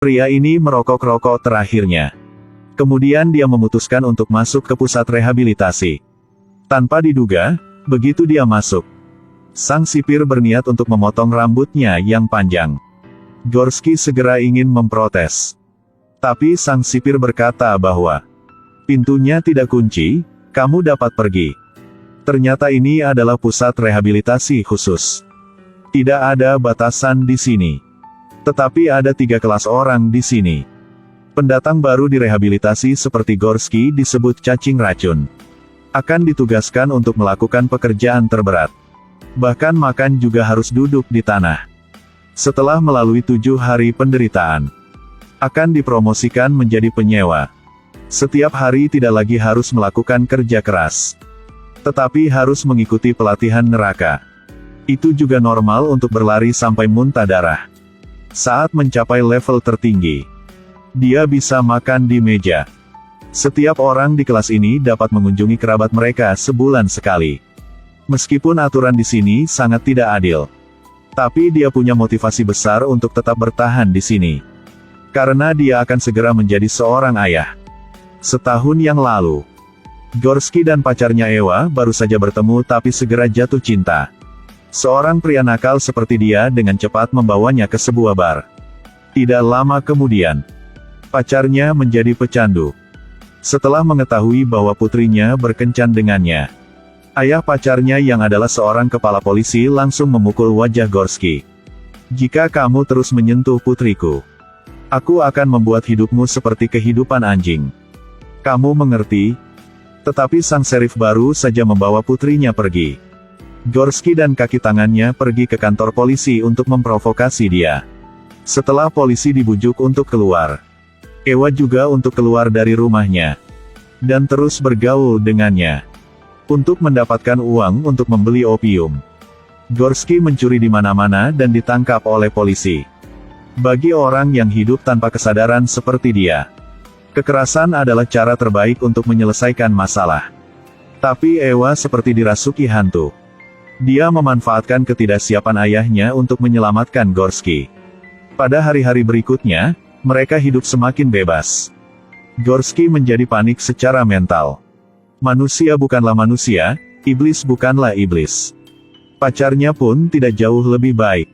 Pria ini merokok rokok terakhirnya. Kemudian dia memutuskan untuk masuk ke pusat rehabilitasi. Tanpa diduga, begitu dia masuk, sang sipir berniat untuk memotong rambutnya yang panjang. Gorsky segera ingin memprotes. Tapi sang sipir berkata bahwa pintunya tidak kunci, kamu dapat pergi. Ternyata ini adalah pusat rehabilitasi khusus. Tidak ada batasan di sini. Tetapi ada 3 kelas orang di sini. Pendatang baru direhabilitasi seperti Gorsky disebut cacing racun. Akan ditugaskan untuk melakukan pekerjaan terberat. Bahkan makan juga harus duduk di tanah. Setelah melalui 7 hari penderitaan, akan dipromosikan menjadi penyewa. Setiap hari tidak lagi harus melakukan kerja keras, tetapi harus mengikuti pelatihan neraka. Itu juga normal untuk berlari sampai muntah darah. Saat mencapai level tertinggi, dia bisa makan di meja. Setiap orang di kelas ini dapat mengunjungi kerabat mereka sebulan sekali. Meskipun aturan di sini sangat tidak adil, tapi dia punya motivasi besar untuk tetap bertahan di sini. Karena dia akan segera menjadi seorang ayah. Setahun yang lalu, Gorsky dan pacarnya Ewa baru saja bertemu tapi segera jatuh cinta. Seorang pria nakal seperti dia dengan cepat membawanya ke sebuah bar. Tidak lama kemudian, pacarnya menjadi pecandu. Setelah mengetahui bahwa putrinya berkencan dengannya, ayah pacarnya yang adalah seorang kepala polisi langsung memukul wajah Gorsky. Jika kamu terus menyentuh putriku, aku akan membuat hidupmu seperti kehidupan anjing. Kamu mengerti? Tetapi sang serif baru saja membawa putrinya pergi. Gorsky dan kaki tangannya pergi ke kantor polisi untuk memprovokasi dia. Setelah polisi dibujuk untuk keluar, Ewa juga untuk keluar dari rumahnya. Dan terus bergaul dengannya. Untuk mendapatkan uang untuk membeli opium. Gorsky mencuri di mana-mana dan ditangkap oleh polisi. Bagi orang yang hidup tanpa kesadaran seperti dia, kekerasan adalah cara terbaik untuk menyelesaikan masalah. Tapi Ewa seperti dirasuki hantu. Dia memanfaatkan ketidaksiapan ayahnya untuk menyelamatkan Gorsky. Pada hari-hari berikutnya, mereka hidup semakin bebas. Gorsky menjadi panik secara mental. Manusia bukanlah manusia, iblis bukanlah iblis. Pacarnya pun tidak jauh lebih baik.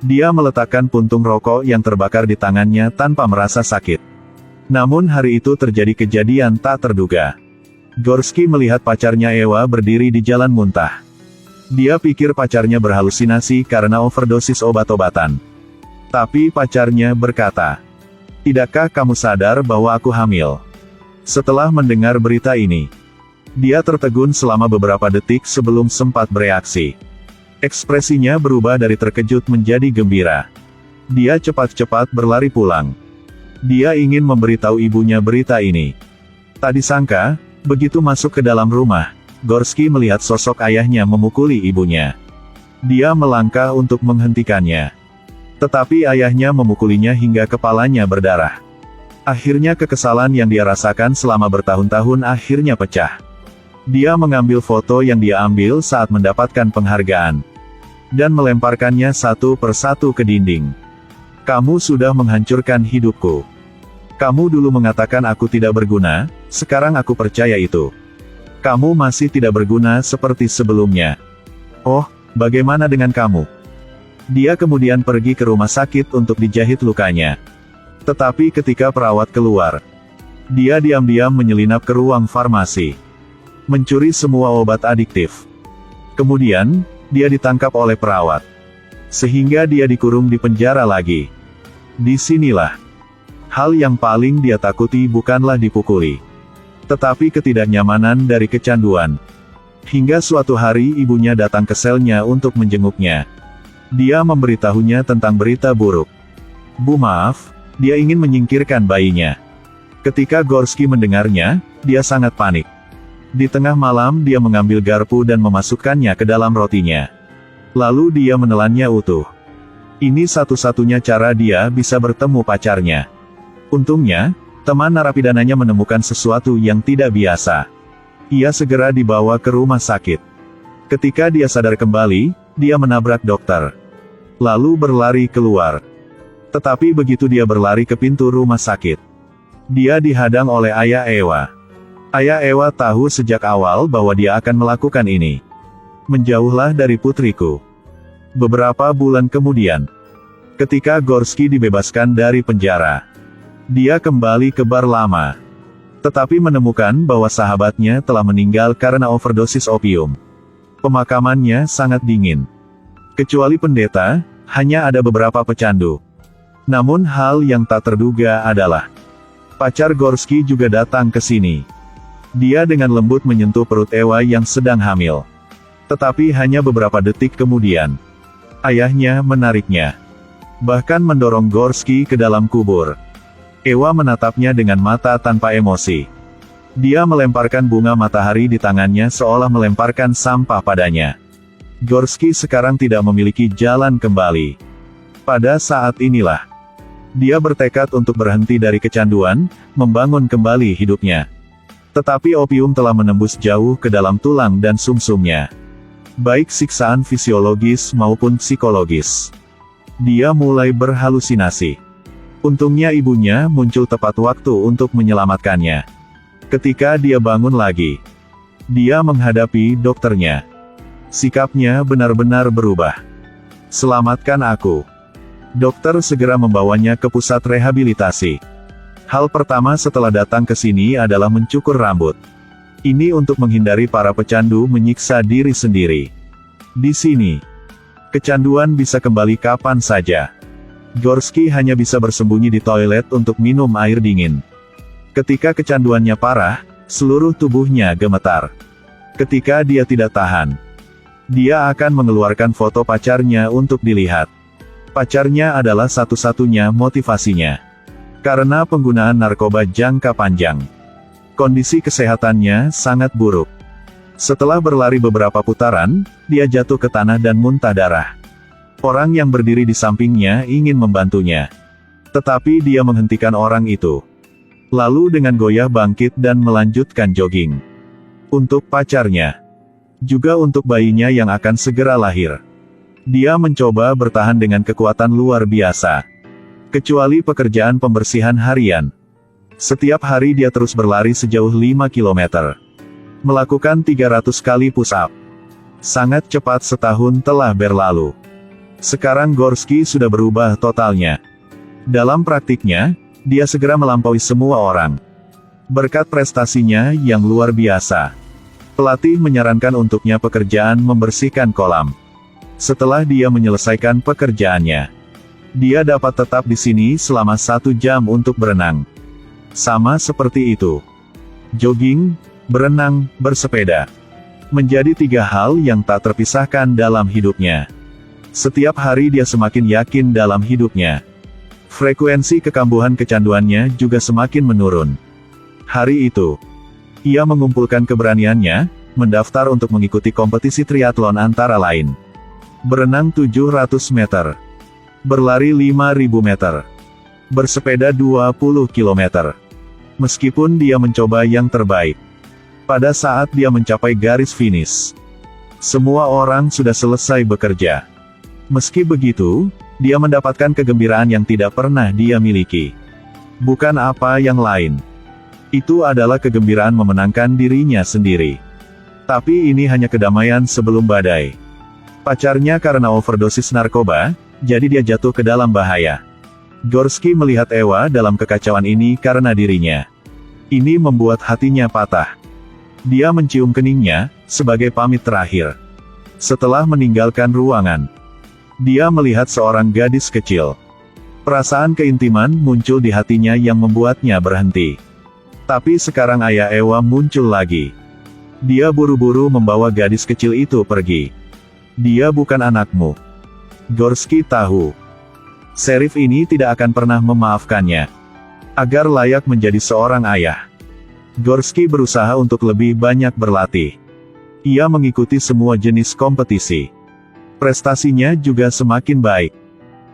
Dia meletakkan puntung rokok yang terbakar di tangannya tanpa merasa sakit. Namun hari itu terjadi kejadian tak terduga. Gorsky melihat pacarnya Ewa berdiri di jalan muntah. Dia pikir pacarnya berhalusinasi karena overdosis obat-obatan. Tapi pacarnya berkata, "Tidakkah kamu sadar bahwa aku hamil?" Setelah mendengar berita ini, dia tertegun selama beberapa detik sebelum sempat bereaksi. Ekspresinya berubah dari terkejut menjadi gembira. Dia cepat-cepat berlari pulang. Dia ingin memberitahu ibunya berita ini. Tak disangka, begitu masuk ke dalam rumah, Gorsky melihat sosok ayahnya memukuli ibunya. Dia melangkah untuk menghentikannya. Tetapi ayahnya memukulinya hingga kepalanya berdarah. Akhirnya kekesalan yang dia rasakan selama bertahun-tahun akhirnya pecah. Dia mengambil foto yang dia ambil saat mendapatkan penghargaan. Dan melemparkannya satu persatu ke dinding. Kamu sudah menghancurkan hidupku. Kamu dulu mengatakan aku tidak berguna, sekarang aku percaya itu. Kamu masih tidak berguna seperti sebelumnya. Oh, bagaimana dengan kamu? Dia kemudian pergi ke rumah sakit untuk dijahit lukanya. Tetapi ketika perawat keluar, dia diam-diam menyelinap ke ruang farmasi. Mencuri semua obat adiktif. Kemudian, dia ditangkap oleh perawat. Sehingga dia dikurung di penjara lagi. Disinilah. Hal yang paling dia takuti bukanlah dipukuli. Tetapi ketidaknyamanan dari kecanduan. Hingga suatu hari ibunya datang ke selnya untuk menjenguknya. Dia memberitahunya tentang berita buruk. Bu maaf, dia ingin menyingkirkan bayinya. Ketika Gorsky mendengarnya, dia sangat panik. Di tengah malam dia mengambil garpu dan memasukkannya ke dalam rotinya. Lalu dia menelannya utuh. Ini satu-satunya cara dia bisa bertemu pacarnya. Untungnya, teman narapidananya menemukan sesuatu yang tidak biasa. Ia segera dibawa ke rumah sakit. Ketika dia sadar kembali, dia menabrak dokter. Lalu berlari keluar. Tetapi begitu dia berlari ke pintu rumah sakit, dia dihadang oleh ayah Ewa. Ayah Ewa tahu sejak awal bahwa dia akan melakukan ini. Menjauhlah dari putriku. Beberapa bulan kemudian, ketika Gorski dibebaskan dari penjara, dia kembali ke bar lama. Tetapi menemukan bahwa sahabatnya telah meninggal karena overdosis opium. Pemakamannya sangat dingin. Kecuali pendeta, hanya ada beberapa pecandu. Namun hal yang tak terduga adalah, pacar Gorski juga datang ke sini. Dia dengan lembut menyentuh perut Ewa yang sedang hamil. Tetapi hanya beberapa detik kemudian, ayahnya menariknya. Bahkan mendorong Gorski ke dalam kubur. Ewa menatapnya dengan mata tanpa emosi. Dia melemparkan bunga matahari di tangannya seolah melemparkan sampah padanya. Gorski sekarang tidak memiliki jalan kembali. Pada saat inilah, dia bertekad untuk berhenti dari kecanduan, membangun kembali hidupnya. Tetapi opium telah menembus jauh ke dalam tulang dan sumsumnya. Baik siksaan fisiologis maupun psikologis. Dia mulai berhalusinasi. Untungnya ibunya muncul tepat waktu untuk menyelamatkannya. Ketika dia bangun lagi, dia menghadapi dokternya. Sikapnya benar-benar berubah. "Selamatkan aku." Dokter segera membawanya ke pusat rehabilitasi. Hal pertama setelah datang ke sini adalah mencukur rambut. Ini untuk menghindari para pecandu menyiksa diri sendiri. Di sini, kecanduan bisa kembali kapan saja. Gorski hanya bisa bersembunyi di toilet untuk minum air dingin. Ketika kecanduannya parah, seluruh tubuhnya gemetar. Ketika dia tidak tahan, dia akan mengeluarkan foto pacarnya untuk dilihat. Pacarnya adalah satu-satunya motivasinya. Karena penggunaan narkoba jangka panjang, kondisi kesehatannya sangat buruk. Setelah berlari beberapa putaran, dia jatuh ke tanah dan muntah darah. Orang yang berdiri di sampingnya ingin membantunya. Tetapi dia menghentikan orang itu. Lalu dengan goyah bangkit dan melanjutkan jogging. Untuk pacarnya. Juga untuk bayinya yang akan segera lahir. Dia mencoba bertahan dengan kekuatan luar biasa. Kecuali pekerjaan pembersihan harian. Setiap hari dia terus berlari sejauh 5 km. Melakukan 300 kali push-up. Sangat cepat setahun telah berlalu. Sekarang Gorski sudah berubah totalnya. Dalam praktiknya, dia segera melampaui semua orang. Berkat prestasinya yang luar biasa, pelatih menyarankan untuknya pekerjaan membersihkan kolam. Setelah dia menyelesaikan pekerjaannya, dia dapat tetap di sini selama 1 jam untuk berenang. Sama seperti itu. Jogging, berenang, bersepeda. Menjadi 3 hal yang tak terpisahkan dalam hidupnya. Setiap hari dia semakin yakin dalam hidupnya. Frekuensi kekambuhan kecanduannya juga semakin menurun. Hari itu, ia mengumpulkan keberaniannya, mendaftar untuk mengikuti kompetisi triathlon antara lain. Berenang 700 meter. Berlari 5.000 meter. Bersepeda 20 km. Meskipun dia mencoba yang terbaik. Pada saat dia mencapai garis finish, semua orang sudah selesai bekerja. Meski begitu, dia mendapatkan kegembiraan yang tidak pernah dia miliki. Bukan apa yang lain. Itu adalah kegembiraan memenangkan dirinya sendiri. Tapi ini hanya kedamaian sebelum badai. Pacarnya karena overdosis narkoba, jadi dia jatuh ke dalam bahaya. Gorski melihat Ewa dalam kekacauan ini karena dirinya. Ini membuat hatinya patah. Dia mencium keningnya, sebagai pamit terakhir. Setelah meninggalkan ruangan, dia melihat seorang gadis kecil. Perasaan keintiman muncul di hatinya yang membuatnya berhenti. Tapi sekarang ayah Ewa muncul lagi. Dia buru-buru membawa gadis kecil itu pergi. Dia bukan anakmu. Gorski tahu. Sheriff ini tidak akan pernah memaafkannya. Agar layak menjadi seorang ayah, Gorski berusaha untuk lebih banyak berlatih. Ia mengikuti semua jenis kompetisi. Prestasinya juga semakin baik.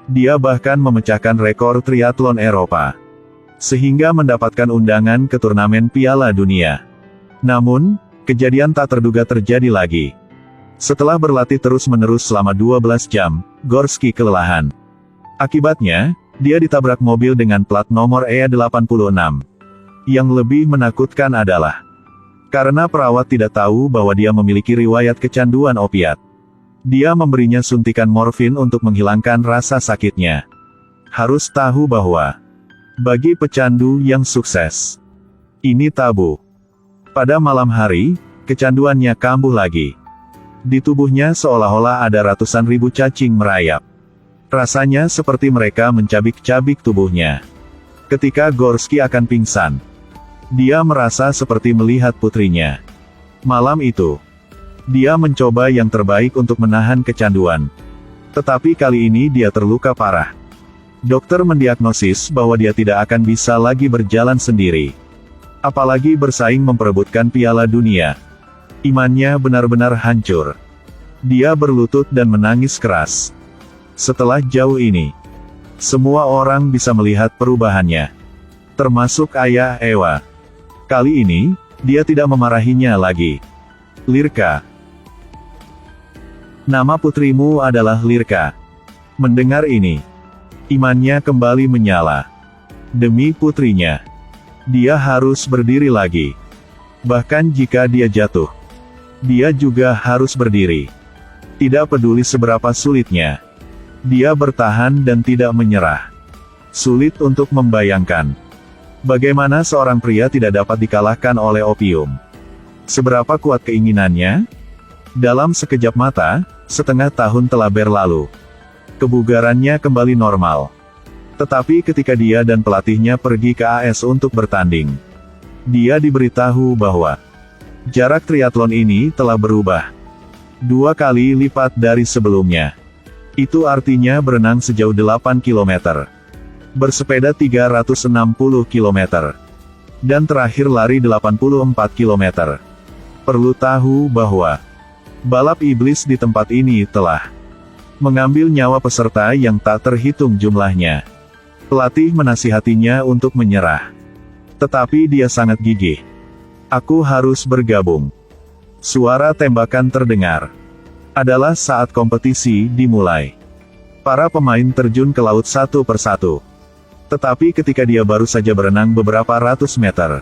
Dia bahkan memecahkan rekor triathlon Eropa. Sehingga mendapatkan undangan ke turnamen Piala Dunia. Namun, kejadian tak terduga terjadi lagi. Setelah berlatih terus-menerus selama 12 jam, Gorski kelelahan. Akibatnya, Dia ditabrak mobil dengan plat nomor E86. Yang lebih menakutkan adalah, karena perawat tidak tahu bahwa dia memiliki riwayat kecanduan opiat, dia memberinya suntikan morfin untuk menghilangkan rasa sakitnya. Harus tahu bahwa, bagi pecandu yang sukses, ini tabu. Pada malam hari, kecanduannya kambuh lagi. Di tubuhnya seolah-olah ada ratusan ribu cacing merayap. Rasanya seperti mereka mencabik-cabik tubuhnya. Ketika Gorsky akan pingsan, dia merasa seperti melihat putrinya. Malam itu, dia mencoba yang terbaik untuk menahan kecanduan. Tetapi kali ini dia terluka parah. Dokter mendiagnosis bahwa dia tidak akan bisa lagi berjalan sendiri. Apalagi bersaing memperebutkan Piala Dunia. Imannya benar-benar hancur. Dia berlutut dan menangis keras. Setelah jauh ini, semua orang bisa melihat perubahannya. Termasuk ayah Ewa. Kali ini, dia tidak memarahinya lagi. Lirka. Nama putrimu adalah Lirka. Mendengar ini, imannya kembali menyala. Demi putrinya, dia harus berdiri lagi. Bahkan jika dia jatuh, dia juga harus berdiri. Tidak peduli seberapa sulitnya, dia bertahan dan tidak menyerah. Sulit untuk membayangkan bagaimana seorang pria tidak dapat dikalahkan oleh opium. Seberapa kuat keinginannya? Dalam sekejap mata, setengah tahun telah berlalu. Kebugarannya kembali normal. Tetapi ketika dia dan pelatihnya pergi ke AS untuk bertanding, dia diberitahu bahwa jarak triathlon ini telah berubah 2 kali lipat dari sebelumnya. Itu artinya berenang sejauh 8 km, bersepeda 360 km, dan terakhir lari 84 km. Perlu tahu bahwa balap iblis di tempat ini telah mengambil nyawa peserta yang tak terhitung jumlahnya. Pelatih menasihatinya untuk menyerah. Tetapi dia sangat gigih. Aku harus bergabung. Suara tembakan terdengar. Adalah saat kompetisi dimulai. Para pemain terjun ke laut satu persatu. Tetapi ketika dia baru saja berenang beberapa ratus meter,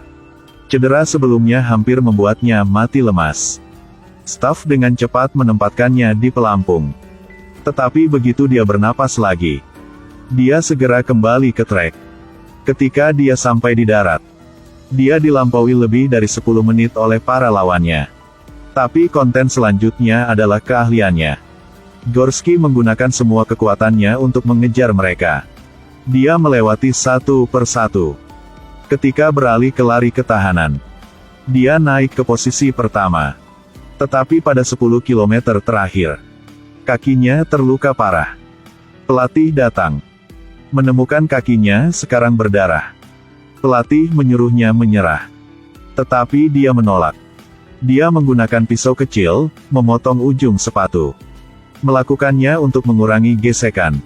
cedera sebelumnya hampir membuatnya mati lemas. Staf dengan cepat menempatkannya di pelampung. Tetapi begitu dia bernapas lagi, dia segera kembali ke trek. Ketika dia sampai di darat, dia dilampaui lebih dari 10 menit oleh para lawannya. Tapi konten selanjutnya adalah keahliannya. Gorsky menggunakan semua kekuatannya untuk mengejar mereka. Dia melewati satu persatu. Ketika beralih ke lari ketahanan, dia naik ke posisi pertama. Tetapi pada 10 km terakhir, kakinya terluka parah. Pelatih datang. Menemukan kakinya sekarang berdarah. Pelatih menyuruhnya menyerah. Tetapi dia menolak. Dia menggunakan pisau kecil, memotong ujung sepatu. Melakukannya untuk mengurangi gesekan.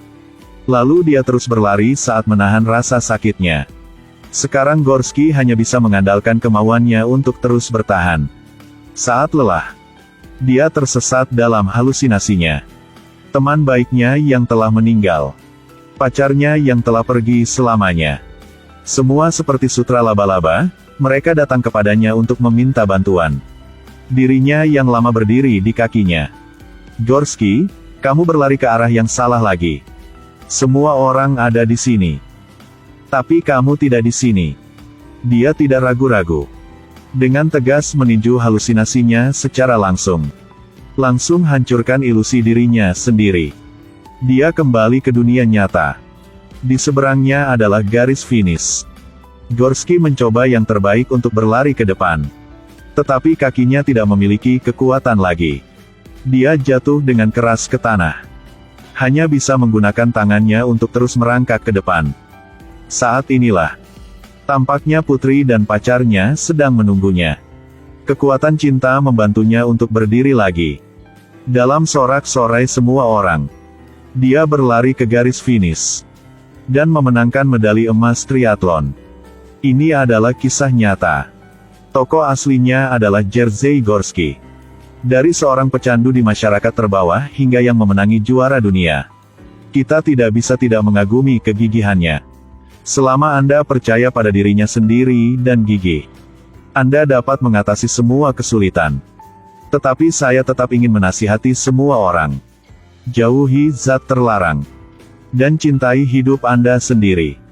Lalu dia terus berlari saat menahan rasa sakitnya. Sekarang Gorsky hanya bisa mengandalkan kemauannya untuk terus bertahan. Saat lelah, dia tersesat dalam halusinasinya. Teman baiknya yang telah meninggal. Pacarnya yang telah pergi selamanya. Semua seperti sutra laba-laba, mereka datang kepadanya untuk meminta bantuan. Dirinya yang lama berdiri di kakinya. Gorsky, kamu berlari ke arah yang salah lagi. Semua orang ada di sini. Tapi kamu tidak di sini. Dia tidak ragu-ragu. Dengan tegas meninju halusinasinya secara langsung. Langsung hancurkan ilusi dirinya sendiri. Dia kembali ke dunia nyata. Di seberangnya adalah garis finish. Gorsky mencoba yang terbaik untuk berlari ke depan. Tetapi kakinya tidak memiliki kekuatan lagi. Dia jatuh dengan keras ke tanah. Hanya bisa menggunakan tangannya untuk terus merangkak ke depan. Saat inilah, tampaknya putri dan pacarnya sedang menunggunya. Kekuatan cinta membantunya untuk berdiri lagi. Dalam sorak-sorai semua orang, dia berlari ke garis finish. Dan memenangkan medali emas triathlon. Ini adalah kisah nyata. Tokoh aslinya adalah Jerzy Gorsky. Dari seorang pecandu di masyarakat terbawah hingga yang memenangi juara dunia. Kita tidak bisa tidak mengagumi kegigihannya. Selama Anda percaya pada dirinya sendiri dan gigih, Anda dapat mengatasi semua kesulitan. Tetapi saya tetap ingin menasihati semua orang. Jauhi zat terlarang. Dan cintai hidup Anda sendiri.